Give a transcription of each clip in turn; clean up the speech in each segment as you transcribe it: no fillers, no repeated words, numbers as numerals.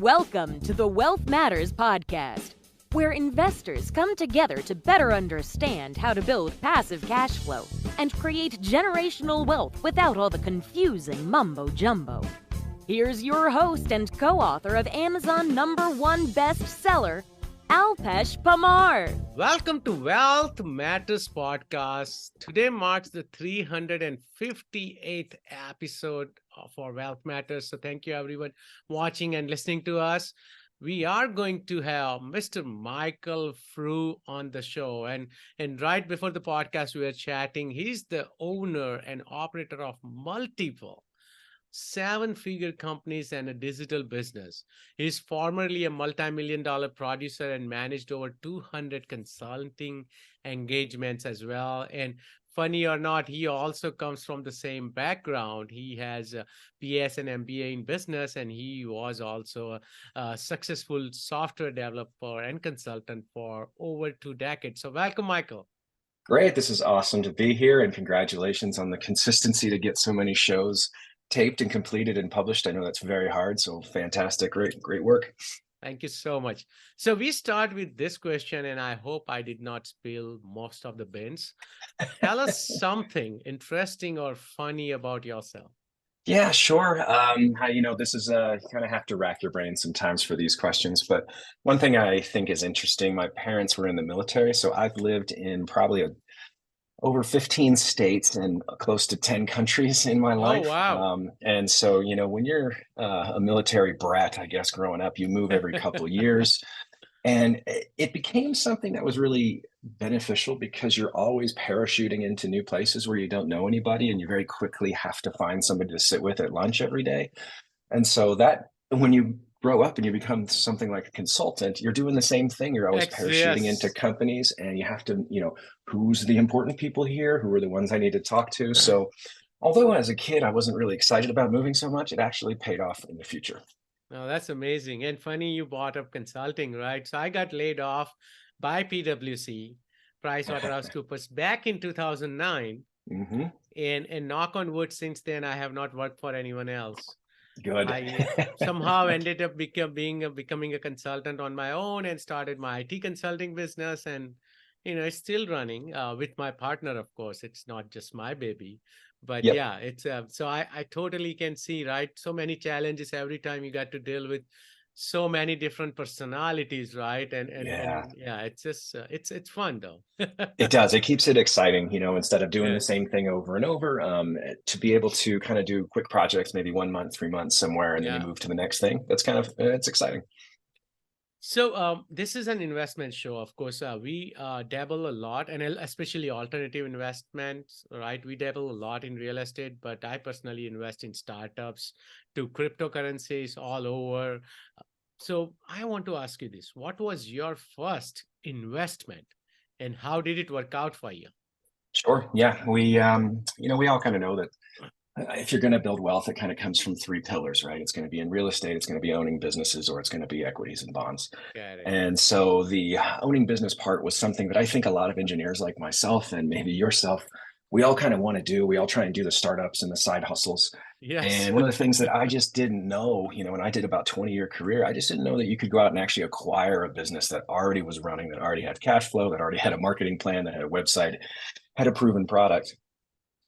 Welcome to the Wealth Matters podcast, where investors come together to better understand how to build passive cash flow and create generational wealth without all the confusing mumbo-jumbo. Here's your host and co-author of Amazon #1 bestseller, Alpesh Pamar. Welcome to Wealth Matters podcast. Today marks the 358th episode for Wealth Matters. So thank you everyone watching and listening to us. We are going to have Mr. Michael Frew on the show. And right before the podcast, we were chatting. He's the owner and operator of multiple 7-figure companies and a digital business. He's formerly a multi-million-dollar producer and managed over 200 consulting engagements as well. And funny or not, he also comes from the same background. He has a BS and MBA in business, and he was also a successful software developer and consultant for over 2 decades. So welcome, Michael. Great. This is awesome to be here, and congratulations on the consistency to get so many shows taped and completed and published. I know that's very hard. So fantastic. Great work. Thank you so much. So we start with this question, and I hope I did not spill most of the beans. Tell us something interesting or funny about yourself. Yeah, sure. This is you kind of have to rack your brain sometimes for these questions. But one thing I think is interesting, my parents were in the military. So I've lived in probably over 15 states and close to 10 countries in my life. Oh, wow. And so, when you're a military brat, I guess, growing up, you move every couple of years. And it became something that was really beneficial because you're always parachuting into new places where you don't know anybody, and you very quickly have to find somebody to sit with at lunch every day. And so that when you grow up and you become something like a consultant, you're doing the same thing. You're always parachuting into companies, and you have to, who's the important people here? Who are the ones I need to talk to? So although as a kid, I wasn't really excited about moving so much, it actually paid off in the future. No, that's amazing. And funny you brought up consulting, right? So I got laid off by PwC, PricewaterhouseCoopers, back in 2009. Mm-hmm. And knock on wood, since then, I have not worked for anyone else. Good. I somehow ended up becoming a consultant on my own and started my IT consulting business. And, it's still running with my partner, of course. It's not just my baby. But Yep. yeah, it's so I totally can see, right? So many challenges every time you got to deal with so many different personalities, right? And it's just it's fun though. It does. It keeps it exciting, instead of doing the same thing over and over, to be able to kind of do quick projects, maybe 1 month, 3 months somewhere, and then you move to the next thing. That's it's exciting. So this is an investment show. Of course, we dabble a lot, and especially alternative investments, right? We dabble a lot in real estate, but I personally invest in startups to cryptocurrencies all over. So I want to ask you this. What was your first investment, and how did it work out for you? Sure. Yeah. We all kind of know that if you're going to build wealth, it kind of comes from 3 pillars, right? It's going to be in real estate, it's going to be owning businesses, or it's going to be equities and bonds. And so the owning business part was something that I think a lot of engineers like myself and maybe yourself, we all kind of want to do. We all try and do the startups and the side hustles. Yes. And one of the things that I just didn't know, when I did about 20-year career, I just didn't know that you could go out and actually acquire a business that already was running, that already had cash flow, that already had a marketing plan, that had a website, had a proven product.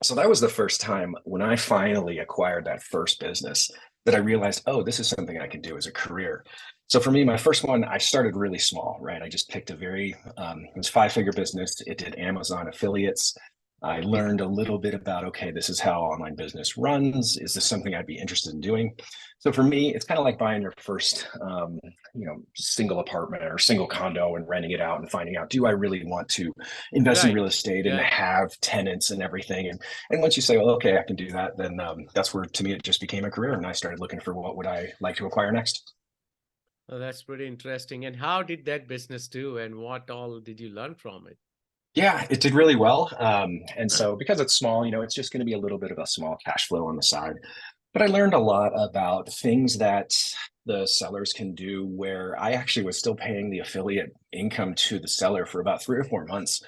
So that was the first time when I finally acquired that first business that I realized, oh, this is something I can do as a career. So for me, my first one, I started really small, right? I just picked it was 5-figure business. It did Amazon affiliates. I learned a little bit about, okay, this is how online business runs. Is this something I'd be interested in doing? So for me, it's kind of like buying your first, single apartment or single condo and renting it out and finding out, do I really want to invest in real estate and have tenants and everything? And once you say, well, okay, I can do that, then that's where, to me, it just became a career. And I started looking for what would I like to acquire next. Oh, that's pretty interesting. And how did that business do, and what all did you learn from it? Yeah, it did really well. And so because it's small, it's just going to be a little bit of a small cash flow on the side. But I learned a lot about things that the sellers can do where I actually was still paying the affiliate income to the seller for about 3 or 4 months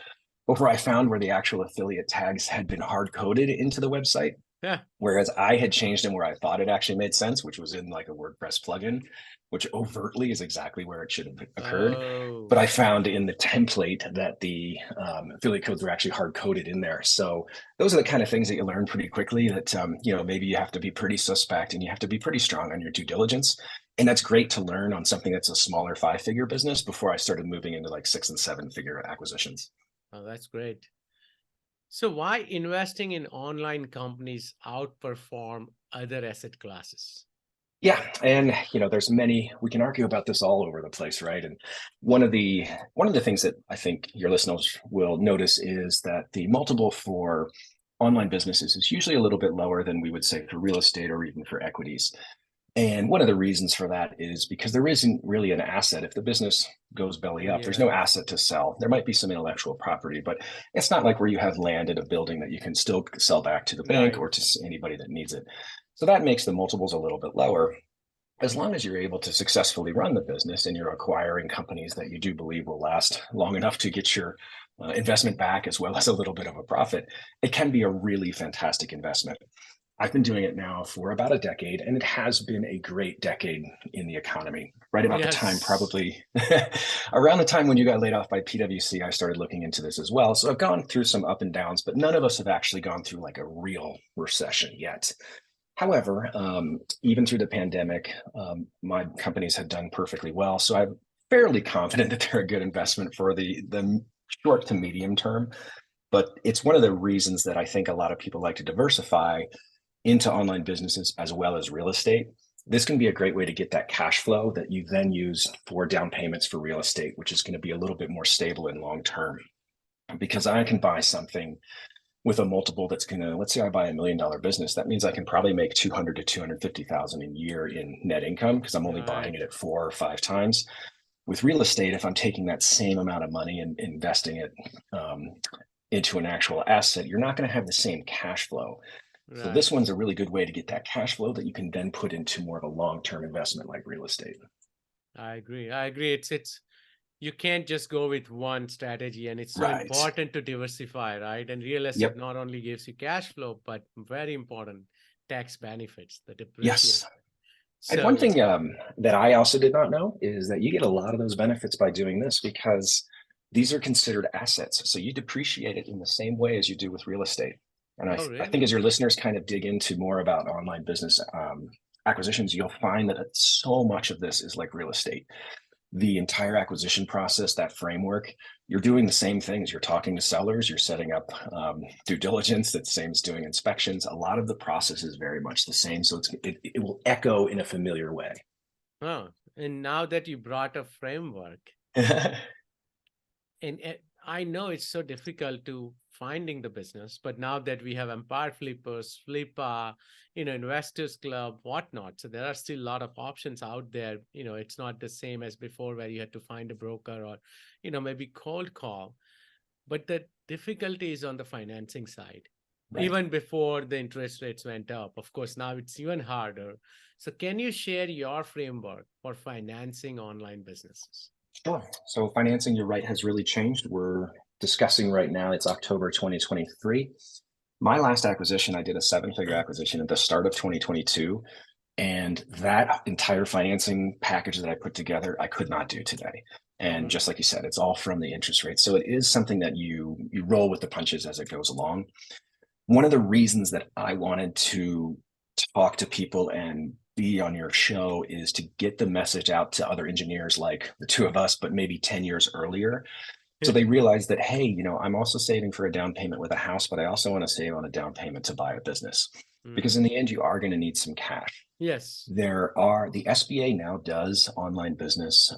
before I found where the actual affiliate tags had been hard coded into the website. Yeah. Whereas I had changed them where I thought it actually made sense, which was in like a WordPress plugin, which overtly is exactly where it should have occurred. But Oh, I found in the template that the affiliate codes were actually hard coded in there. So those are the kind of things that you learn pretty quickly that, maybe you have to be pretty suspect and you have to be pretty strong on your due diligence. And that's great to learn on something that's a smaller 5-figure business before I started moving into like 6 and 7-figure acquisitions. oh, that's great. So why investing in online companies outperform other asset classes? Yeah, and there's many, we can argue about this all over the place, right? And one of the things that I think your listeners will notice is that the multiple for online businesses is usually a little bit lower than we would say for real estate or even for equities. And one of the reasons for that is because there isn't really an asset. If the business goes belly up, there's no Yeah, asset to sell. There might be some intellectual property, but it's not like where you have land in a building that you can still sell back to the bank right. or to anybody that needs it. So that makes the multiples a little bit lower. As long as you're able to successfully run the business and you're acquiring companies that you do believe will last long enough to get your investment back as well as a little bit of a profit, it can be a really fantastic investment. I've been doing it now for about a decade, and it has been a great decade in the economy. Right about the time, Yes. probably around the time when you got laid off by PwC, I started looking into this as well. So I've gone through some up and downs, but none of us have actually gone through like a real recession yet. However, even through the pandemic, my companies have done perfectly well. So I'm fairly confident that they're a good investment for the short to medium term. But it's one of the reasons that I think a lot of people like to diversify into online businesses as well as real estate. This can be a great way to get that cash flow that you then use for down payments for real estate, which is going to be a little bit more stable and long term. Because I can buy something with a multiple that's going to, let's say I buy $1 million business, that means I can probably make 200 to 250,000 a year in net income because I'm only buying Right. it at 4 or 5 times. With real estate, if I'm taking that same amount of money and investing it into an actual asset, you're not going to have the same cash flow. So Right. this one's a really good way to get that cash flow that you can then put into more of a long-term investment like real estate. I agree. I agree. It's you can't just go with one strategy, and it's so Right. important to diversify, right? And real estate Yep. not only gives you cash flow, but very important tax benefits, the depreciation. Yes. And one So thing that I also did not know is that you get a lot of those benefits by doing this because these are considered assets. So you depreciate it in the same way as you do with real estate. And oh I think really? as your listeners kind of dig into more about online business acquisitions, you'll find that so much of this is like real estate. The entire acquisition process, that framework, you're doing the same things. You're talking to sellers, you're setting up due diligence, that's the same as doing inspections. A lot of the process is very much the same. So it will echo in a familiar way. Oh, and now that you brought a framework, and I know it's so difficult to finding the business, but now that we have Empire Flippers, Flippa, Investors Club, whatnot, so there are still a lot of options out there. It's not the same as before where you had to find a broker or, maybe cold call. But the difficulty is on the financing side. Right. Even before the interest rates went up, of course, now it's even harder. So, can you share your framework for financing online businesses? Sure. So financing, you're right, has really changed. We're discussing right now, it's October 2023. My last acquisition, I did a 7-figure acquisition at the start of 2022. And that entire financing package that I put together, I could not do today. And just like you said, it's all from the interest rate. So it is something that you roll with the punches as it goes along. One of the reasons that I wanted to talk to people and be on your show is to get the message out to other engineers like the two of us, but maybe 10 years earlier. So they realize that, hey, I'm also saving for a down payment with a house, but I also want to save on a down payment to buy a business. Because in the end, you are going to need some cash. Yes. The SBA now does online business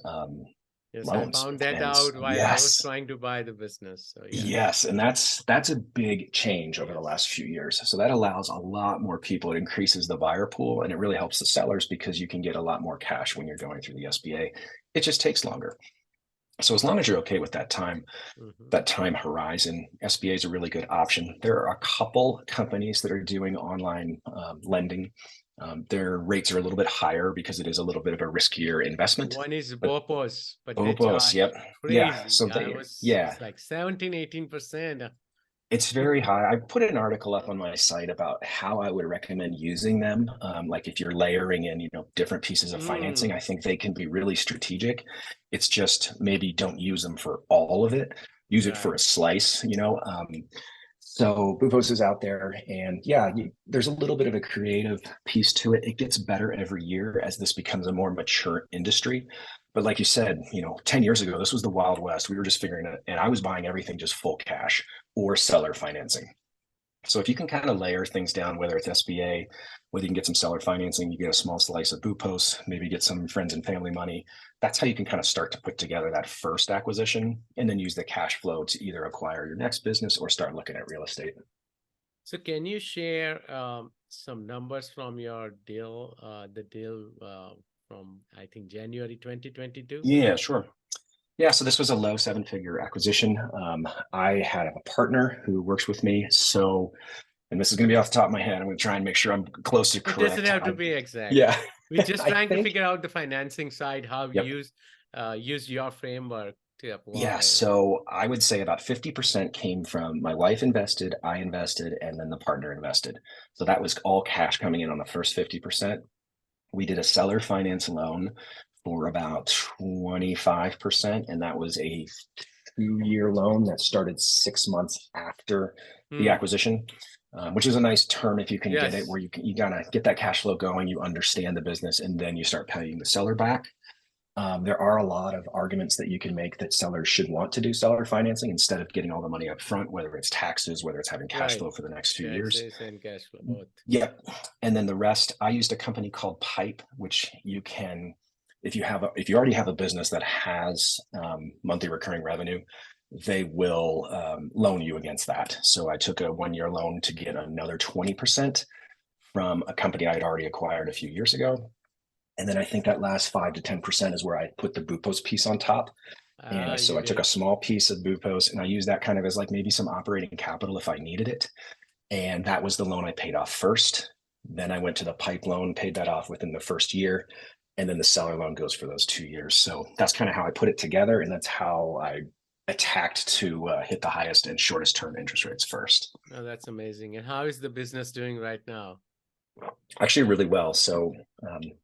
Yes, I loans. found that And out while I was yes, trying to buy the business. So yes, yes, and that's a big change over the yes, last few years. So that allows a lot more people. It increases the buyer pool, and it really helps the sellers because you can get a lot more cash when you're going through the SBA. It just takes longer. So as long as you're okay with hmm that time horizon, SBA is a really good option. There are a couple companies that are doing online lending. Their rates are a little bit higher because it is a little bit of a riskier investment. One is But Bopos, but they Opos, charge yep, yeah. crazy. So I they, was yeah, It's like 17, 18%. It's very high. I put an article up on my site about how I would recommend using them. Like if you're layering in, different pieces of financing, I think they can be really strategic. It's just maybe don't use them for all of it. Use it for Right. a slice. So Bupos is out there, and yeah, there's a little bit of a creative piece to it. It gets better every year as this becomes a more mature industry. But like you said, 10 years ago, this was the Wild West. We were just figuring it, and I was buying everything just full cash or seller financing. So if you can kind of layer things down, whether it's SBA, whether you can get some seller financing, you get a small slice of Bupos, maybe get some friends and family money. That's how you can kind of start to put together that first acquisition and then use the cash flow to either acquire your next business or start looking at real estate. So can you share some numbers from your deal, the deal from, I think, January 2022? Yeah, sure. Yeah, so this was a low seven-figure acquisition. I had a partner who works with me. So, and this is going to be off the top of my head. I'm going to try and make sure I'm close to It correct. doesn't have to be exact. Yeah. We're just I trying to think, figure out the financing side, how yep. you use your framework to apply. Yeah, so I would say about 50% came from my wife invested, I invested, and then the partner invested. So that was all cash coming in on the first 50%. We did a seller finance loan for about 25%, and that was a 2-year loan that started 6 months after the acquisition, which is a nice term if you can get it, where you gotta get that cash flow going, you understand the business, and then you start paying the seller back. There are a lot of arguments that you can make that sellers should want to do seller financing instead of getting all the money up front, whether it's taxes, whether it's having cash flow for the next few years. Taxes and cash flow, both. Yep. And then the rest, I used a company called Pipe, which you can, if you already have a business that has monthly recurring revenue, they will loan you against that. So I took a 1-year loan to get another 20% from a company I had already acquired a few years ago. And then I think that last 5 to 10% is where I put the Bupos piece on top. And so I took a small piece of Bupos and I used that kind of as like maybe some operating capital if I needed it. And that was the loan I paid off first. Then I went to the Pipe loan, paid that off within the first year. And then the seller loan goes for those 2 years. So that's kind of how I put it together. And that's how I attacked to hit the highest and shortest term interest rates first. Oh, that's amazing. And how is the business doing right now? Actually, really well. So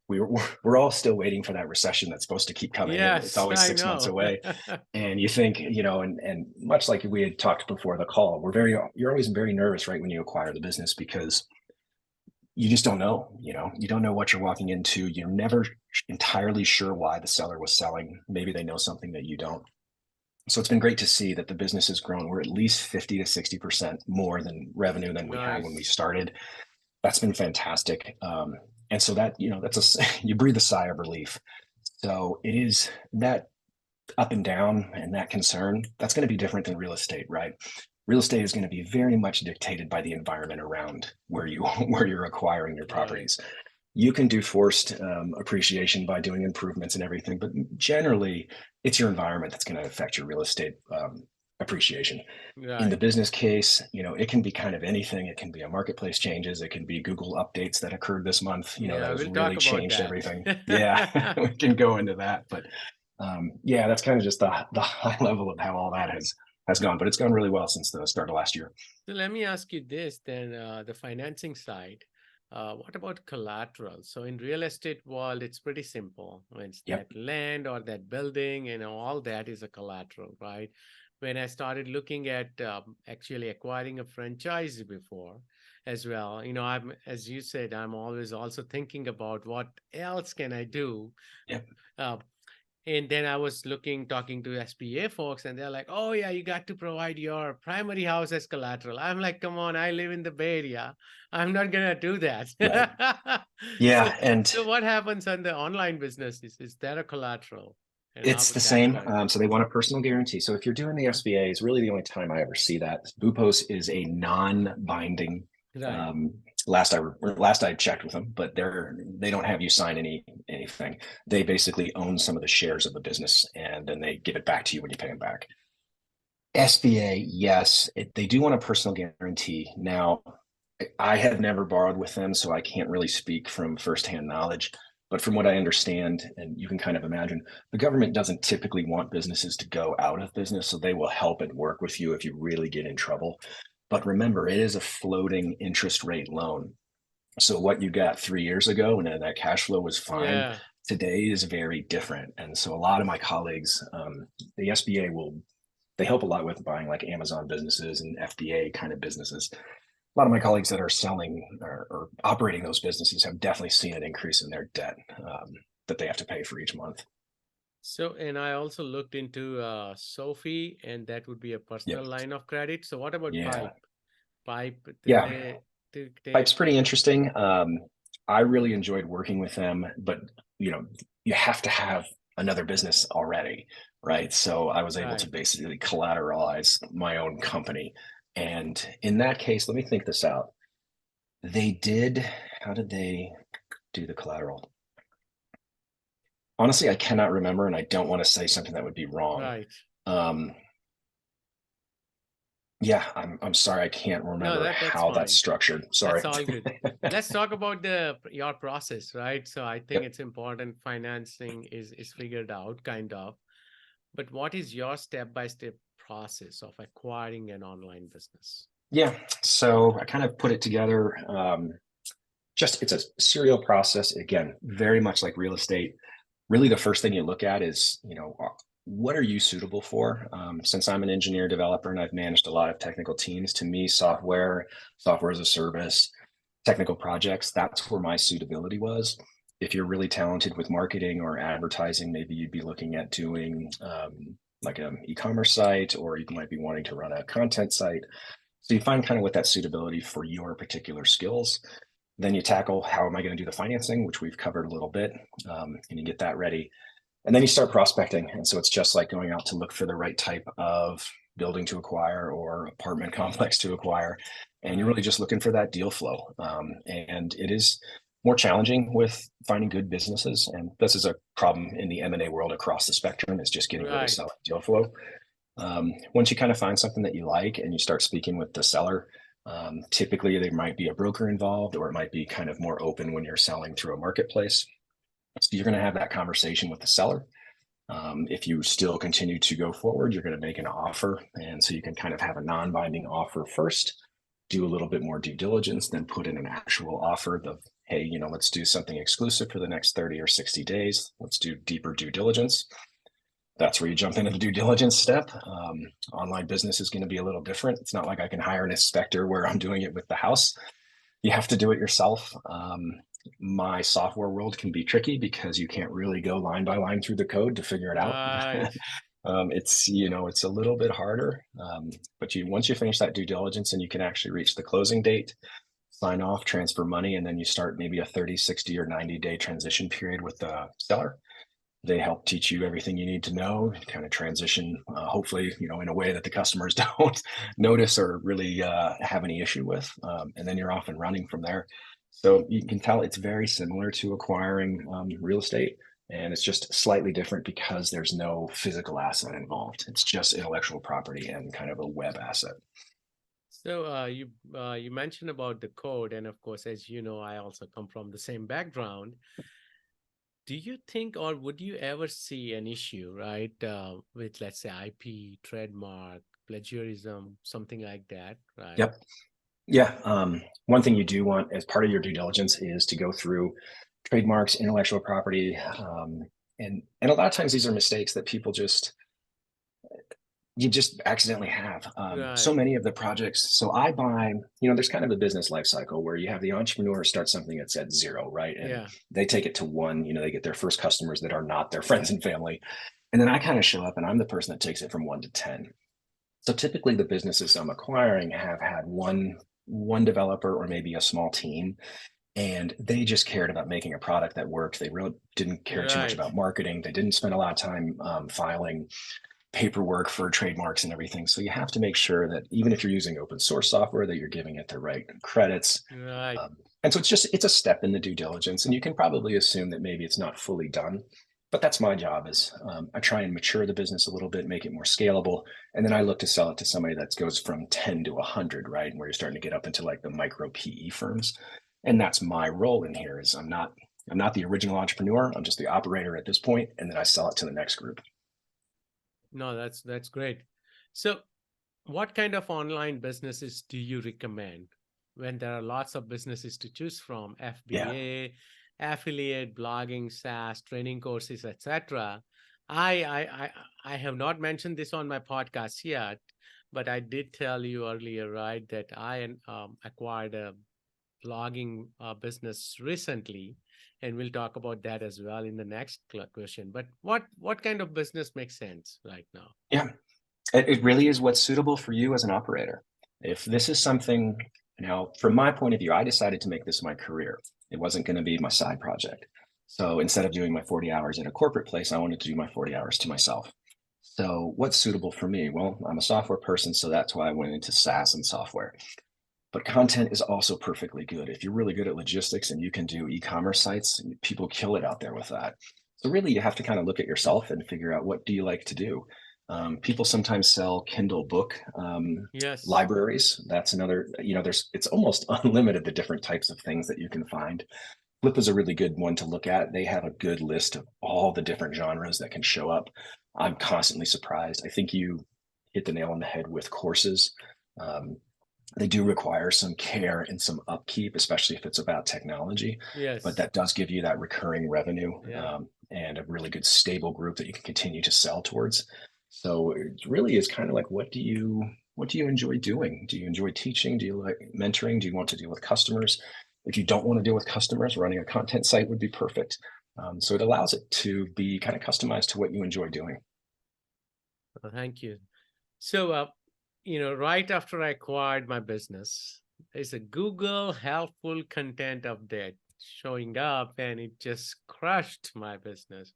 we're all still waiting for that recession that's supposed to keep coming. Yes, it's always 6 months away. And you think, and much like we had talked before the call, you're always very nervous, right, when you acquire the business, because you just don't know, you don't know what you're walking into. You're never entirely sure why the seller was selling. Maybe they know something that you don't. So it's been great to see that the business has grown. We're at least 50 to 60% more than revenue than we had when we started. That's been fantastic. And so that, you breathe a sigh of relief. So it is that up and down and that concern, that's going to be different than real estate, right? Real estate is going to be very much dictated by the environment around where you're acquiring your properties. Right. You can do forced appreciation by doing improvements and everything, but generally it's your environment that's going to affect your real estate appreciation. Right. In the business case, it can be kind of anything. It can be a marketplace changes. It can be Google updates that occurred this month. That has really changed everything. Yeah, we can go into that. But that's kind of just the high level of how all that has gone. But it's gone really well since the start of last year. So let me ask you this then, the financing side. What about collateral? So in real estate world, it's pretty simple. It's that land or that building, all that is a collateral, right? When I started looking at actually acquiring a franchise before as well, I'm, as you said, I'm always also thinking about what else can I do. And then I was talking to SBA folks, and they're like, oh yeah, you got to provide your primary house as collateral. I'm like, come on, I live in the Bay Area. I'm not going to do that. Right. Yeah. So what happens on the online business? Is that a collateral? It's the same. So they want a personal guarantee. So if you're doing the SBA, is really the only time I ever see that. Bupos is a non-binding. Right. Last I checked with them, but they don't have you sign anything. They basically own some of the shares of the business, and then they give it back to you when you pay them back. SBA, yes, they do want a personal guarantee. Now, I have never borrowed with them, so I can't really speak from firsthand knowledge. But from what I understand, and you can kind of imagine, the government doesn't typically want businesses to go out of business, so they will help and work with you if you really get in trouble. But remember, it is a floating interest rate loan. So what you got 3 years ago and that cash flow was fine, Yeah. today is very different. And so a lot of my colleagues, the SBA they help a lot with buying like Amazon businesses and FBA kind of businesses. A lot of my colleagues that are selling or operating those businesses have definitely seen an increase in their debt that they have to pay for each month. So, and I also looked into Sophie, and that would be a Yep. personal line of credit. So, what about Yeah. Pipe? Pipe, Yeah. they Pipe's pretty interesting. I really enjoyed working with them, but you have to have another business already, right? So I was able to right. basically collateralize my own company. And in that case, let me think this out. How did they do the collateral? Honestly, I cannot remember, and I don't want to say something that would be wrong. Right. Um, yeah, I'm sorry, I can't No, remember that's how that's fine. structured. Sorry. That's all good. Let's talk about your process, right? So I think Yep. it's important financing is figured out, kind of. But what is your step-by-step process of acquiring an online business? Yeah. So I kind of put it together. It's a serial process. Again, very much like real estate. Really, the first thing you look at is, what are you suitable for? Since I'm an engineer developer and I've managed a lot of technical teams, to me, software as a service, technical projects, that's where my suitability was. If you're really talented with marketing or advertising, maybe you'd be looking at doing like an e-commerce site, or you might be wanting to run a content site. So you find kind of what that suitability for your particular skills. Then you tackle how am I going to do the financing, which we've covered a little bit, and you get that ready. And then you start prospecting. And so it's just like going out to look for the right type of building to acquire or apartment complex to acquire. And you're really just looking for that deal flow. And it is more challenging with finding good businesses. And this is a problem in the M&A world across the spectrum, is just getting really Right. solid deal flow. Once you kind of find something that you like and you start speaking with the seller, typically there might be a broker involved, or it might be kind of more open when you're selling through a marketplace. So you're going to have that conversation with the seller. If you still continue to go forward, you're going to make an offer. And so you can kind of have a non-binding offer first, do a little bit more due diligence, then put in an actual offer of, hey, let's do something exclusive for the next 30 or 60 days. Let's do deeper due diligence. That's where you jump into the due diligence step. Online business is going to be a little different. It's not like I can hire an inspector where I'm doing it with the house. You have to do it yourself. My software world can be tricky because you can't really go line by line through the code to figure it out. Right. It's a little bit harder, but once you finish that due diligence and you can actually reach the closing date, sign off, transfer money, and then you start maybe a 30, 60, or 90-day transition period with the seller. They help teach you everything you need to know, kind of transition, hopefully, in a way that the customers don't notice or really have any issue with. And then you're off and running from there. So you can tell it's very similar to acquiring real estate. And it's just slightly different because there's no physical asset involved. It's just intellectual property and kind of a web asset. So you mentioned about the code, and of course, as you know, I also come from the same background. Do you think, or would you ever see an issue, right, with, let's say, IP, trademark, plagiarism, something like that, right? Yep. Yeah. One thing you do want as part of your due diligence is to go through trademarks, intellectual property, and a lot of times these are mistakes that you just accidentally have. So Right. many of the projects. So I buy, there's kind of a business life cycle where you have the entrepreneur start something that's at zero, right? And Yeah. they take it to one, they get their first customers that are not their friends and family. And then I kind of show up and I'm the person that takes it from 1 to 10. So typically the businesses I'm acquiring have had one developer or maybe a small team, and they just cared about making a product that worked. They really didn't care too much Right. about marketing. They didn't spend a lot of time filing paperwork for trademarks and everything. So you have to make sure that even if you're using open source software, that you're giving it the right credits. Right. And so it's a step in the due diligence, and you can probably assume that maybe it's not fully done. But that's my job is I try and mature the business a little bit, make it more scalable. And then I look to sell it to somebody that goes from 10 to 100, right? And where you're starting to get up into like the micro PE firms. And that's my role in here is I'm not the original entrepreneur. I'm just the operator at this point, and then I sell it to the next group. No, that's great. So what kind of online businesses do you recommend when there are lots of businesses to choose from? Yeah. FBA, affiliate, blogging, SaaS, training courses, etc. I have not mentioned this on my podcast yet, but I did tell you earlier, right, that I acquired a blogging business recently, and we'll talk about that as well in the next question. But what kind of business makes sense right now? Yeah. It really is what's suitable for you as an operator. If this is something, now, from my point of view, I decided to make this my career. It wasn't going to be my side project. So instead of doing my 40 hours in a corporate place, I wanted to do my 40 hours to myself. So what's suitable for me? Well, I'm a software person, so that's why I went into SaaS and software. But content is also perfectly good. If you're really good at logistics and you can do e-commerce sites, people kill it out there with that. So really, you have to kind of look at yourself and figure out, what do you like to do? People sometimes sell Kindle book Yes. libraries. That's another, it's almost unlimited, the different types of things that you can find. Flip is a really good one to look at. They have a good list of all the different genres that can show up. I'm constantly surprised. I think you hit the nail on the head with courses. They do require some care and some upkeep, especially if it's about technology. Yes. But that does give you that recurring revenue, Yeah. and a really good stable group that you can continue to sell towards. So it really is kind of like, what do you enjoy doing? Do you enjoy teaching? Do you like mentoring? Do you want to deal with customers? If you don't want to deal with customers, running a content site would be perfect. So it allows it to be kind of customized to what you enjoy doing. Well, thank you. So, right after I acquired my business, there's a Google helpful content update showing up, and it just crushed my business.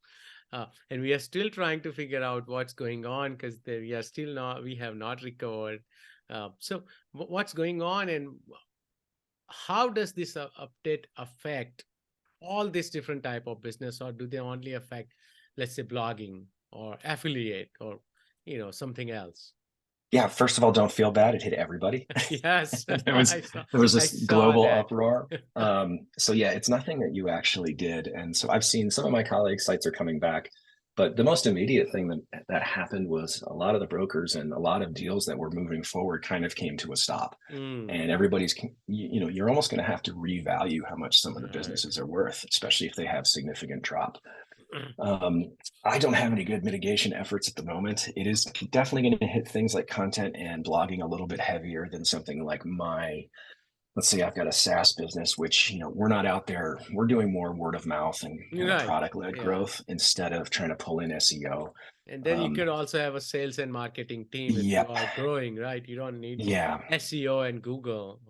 And we are still trying to figure out what's going on, because we have not recovered. So what's going on, and how does this update affect all these different type of business, or do they only affect, let's say, blogging or affiliate, or something else? Yeah, first of all, don't feel bad. It hit everybody. Yes. there was there was I this saw global that. uproar. So yeah, it's nothing that you actually did. And so I've seen some of my colleagues' sites are coming back, but the most immediate thing that happened was a lot of the brokers and a lot of deals that were moving forward kind of came to a stop. And everybody's, you're almost going to have to revalue how much some of the Right. businesses are worth, especially if they have significant drop. I don't have any good mitigation efforts at the moment. It is definitely going to hit things like content and blogging a little bit heavier than something like let's say I've got a SaaS business, which, we're not out there. We're doing more word of mouth and kind of Right. product-led Yeah. growth instead of trying to pull in SEO. And then you could also have a sales and marketing team if you Yep. are growing, right? You don't need Yeah. SEO and Google.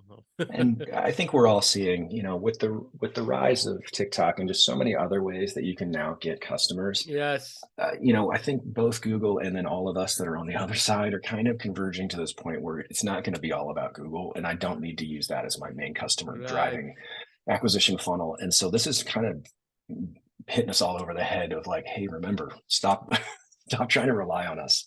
And I think we're all seeing, with the rise of TikTok and just so many other ways that you can now get customers. Yes. I think both Google and then all of us that are on the other side are kind of converging to this point where it's not going to be all about Google, and I don't need to use that as my main customer Right. driving acquisition funnel. And so this is kind of hitting us all over the head of like, hey, remember, stop trying to rely on us.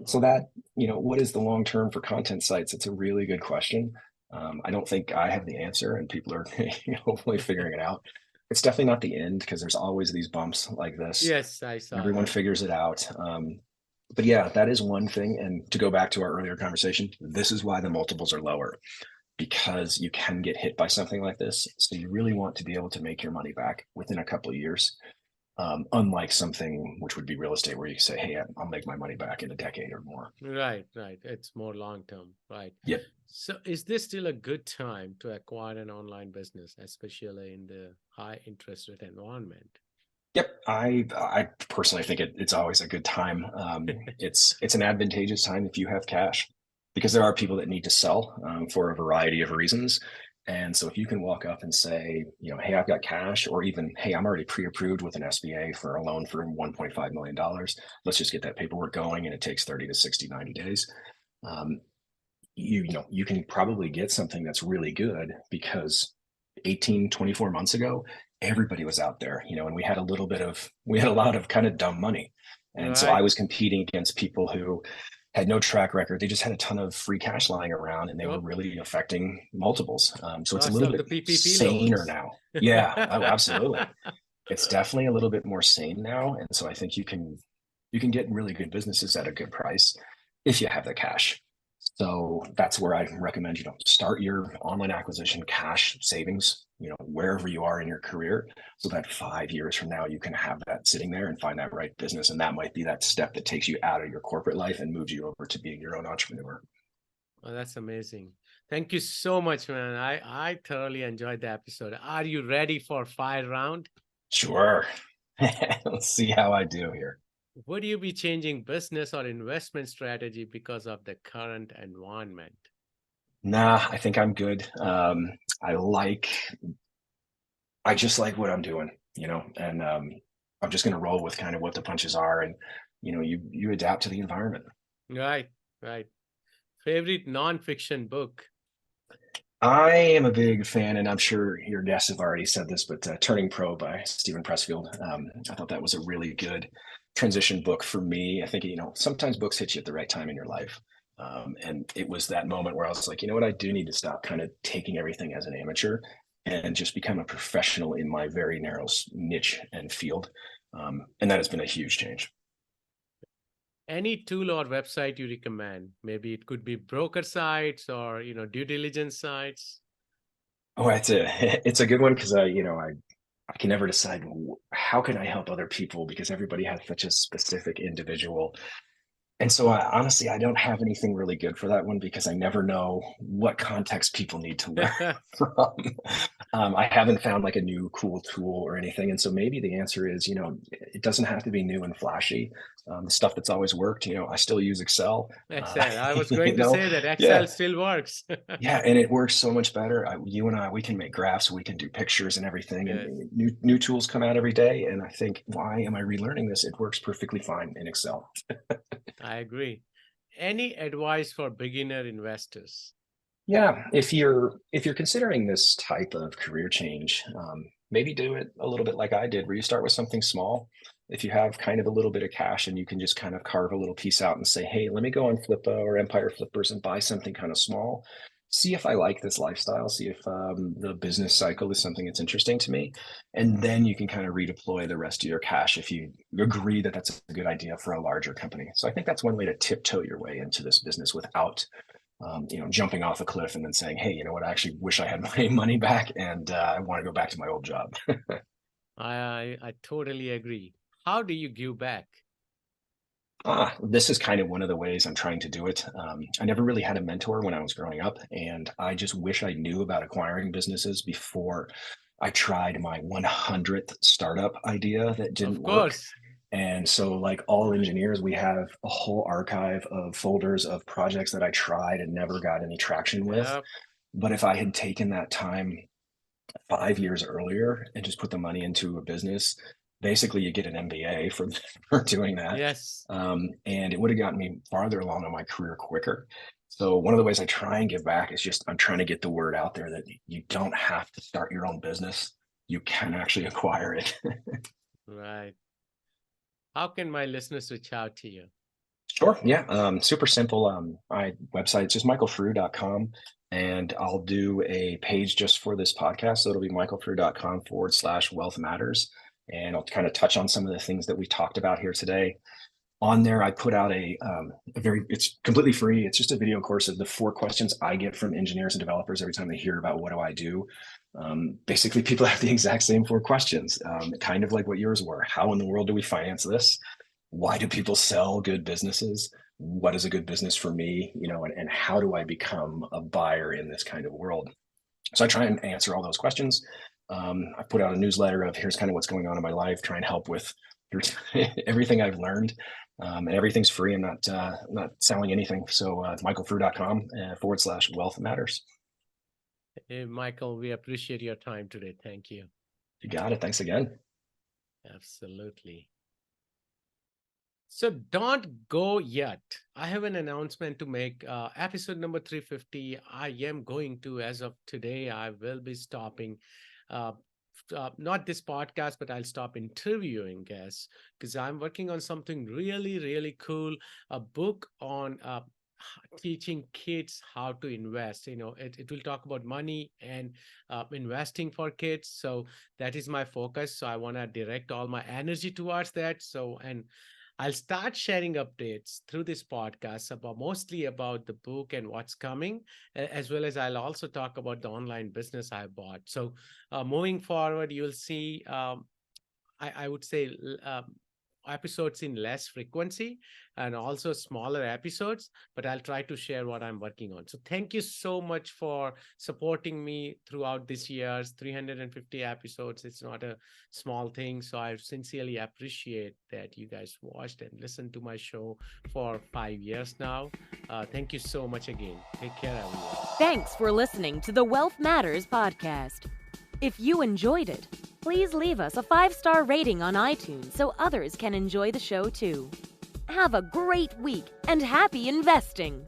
So that, what is the long term for content sites? It's a really good question. I don't think I have the answer, and people are hopefully figuring it out. It's definitely not the end, because there's always these bumps like this. Yes, I saw Everyone that. figures it out. But yeah, that is one thing. And to go back to our earlier conversation, this is why the multiples are lower, because you can get hit by something like this. So you really want to be able to make your money back within a couple of years. Unlike something which would be real estate, where you say, hey, I'll make my money back in a decade or more. Right. It's more long term, right? Yep. So is this still a good time to acquire an online business, especially in the high interest rate environment? Yep, I personally think it's always a good time. It's an advantageous time if you have cash, because there are people that need to sell for a variety of reasons. And so if you can walk up and say, hey, I've got cash, or even, hey, I'm already pre-approved with an SBA for a loan for $1.5 million. Let's just get that paperwork going, and it takes 30 to 60, 90 days. You can probably get something that's really good, because 18, 24 months ago, everybody was out there, and we had a lot of kind of dumb money. And so I was competing against people who had no track record. They just had a ton of free cash lying around, and they were really affecting multiples. So it's a little bit saner now. Yeah, oh, absolutely. It's definitely a little bit more sane now. And so I think you can get really good businesses at a good price if you have the cash. So that's where I recommend, start your online acquisition cash savings, wherever you are in your career, so that 5 years from now, you can have that sitting there and find that right business. And that might be that step that takes you out of your corporate life and moves you over to being your own entrepreneur. Oh, that's amazing. Thank you so much, man. I thoroughly enjoyed the episode. Are you ready for fire round? Sure. Let's see how I do here. Would you be changing business or investment strategy because of the current environment? Nah, I think I'm good. I just like what I'm doing, and I'm just going to roll with kind of what the punches are, and you adapt to the environment. Right, right. Favorite nonfiction book? I am a big fan, and I'm sure your guests have already said this, but Turning Pro by Stephen Pressfield. I thought that was a really good transition book for me. I think, sometimes books hit you at the right time in your life. And it was that moment where I was like, you know what, I do need to stop kind of taking everything as an amateur and just become a professional in my very narrow niche and field. And that has been a huge change. Any tool or website you recommend? Maybe it could be broker sites or due diligence sites. Oh, it's a good one because I can never decide how can I help other people, because everybody has such a specific individual. And so honestly, I don't have anything really good for that one because I never know what context people need to learn from. I haven't found like a new cool tool or anything. And so maybe the answer is, it doesn't have to be new and flashy. The stuff that's always worked, I still use Excel. Excel. I was going to know, say that yeah. Excel still works. Yeah, and it works so much better. You and I, we can make graphs, we can do pictures and everything, Yes. and new tools come out every day. And I think, why am I relearning this? It works perfectly fine in Excel. I agree. Any advice for beginner investors? Yeah, if you're considering this type of career change, maybe do it a little bit like I did, where you start with something small. If you have kind of a little bit of cash and you can just kind of carve a little piece out and say, hey, let me go on Flippa or Empire Flippers and buy something kind of small. See if I like this lifestyle. See if the business cycle is something that's interesting to me. And then you can kind of redeploy the rest of your cash if you agree that that's a good idea for a larger company. So I think that's one way to tiptoe your way into this business without jumping off a cliff and then saying, hey, you know what, I actually wish I had my money back and I want to go back to my old job. I totally agree. How do you give back? This is kind of one of the ways I'm trying to do it. I never really had a mentor when I was growing up, and I just wish I knew about acquiring businesses before I tried my 100th startup idea that didn't Of work. course. And so, like all engineers, we have a whole archive of folders of projects that I tried and never got any traction with. Yep. But if I had taken that time 5 years earlier and just put the money into a business, basically you get an MBA for, for doing that. Yes. And it would have gotten me farther along in my career quicker. So one of the ways I try and give back is just, I'm trying to get the word out there that you don't have to start your own business. You can actually acquire it. Right. How can my listeners reach out to you? Sure. Yeah. Super simple. My website is just michaelfrew.com, and I'll do a page just for this podcast. So it'll be michaelfrew.com/wealth matters. And I'll kind of touch on some of the things that we talked about here today. On there, I put out it's completely free. It's just a video course of the 4 questions I get from engineers and developers every time they hear about what do I do. Basically, people have the exact same 4 questions, kind of like what yours were. How in the world do we finance this? Why do people sell good businesses? What is a good business for me? And how do I become a buyer in this kind of world? So I try and answer all those questions. I put out a newsletter of here's kind of what's going on in my life, try and help with everything I've learned. And everything's free. I'm not selling anything. So michaelfrew.com /wealth matters. Hey, Michael, we appreciate your time today. Thank you. You got it. Thanks again. Absolutely. So don't go yet. I have an announcement to make. Episode number 350, I am going to, as of today, I will be stopping, not this podcast, but I'll stop interviewing guests because I'm working on something really, really cool, a book on teaching kids how to invest. It will talk about money and investing for kids. So that is my focus. So I want to direct all my energy towards that. So, and I'll start sharing updates through this podcast about mostly about the book and what's coming, as well as I'll also talk about the online business I bought. So moving forward, you'll see, I would say, episodes in less frequency and also smaller episodes, but I'll try to share what I'm working on. So thank you so much for supporting me throughout this year's 350 episodes. It's not a small thing. So I sincerely appreciate that you guys watched and listened to my show for 5 years now. Thank you so much again. Take care, everyone. Thanks for listening to the Wealth Matters podcast. If you enjoyed it, please leave us a 5-star rating on iTunes so others can enjoy the show too. Have a great week and happy investing!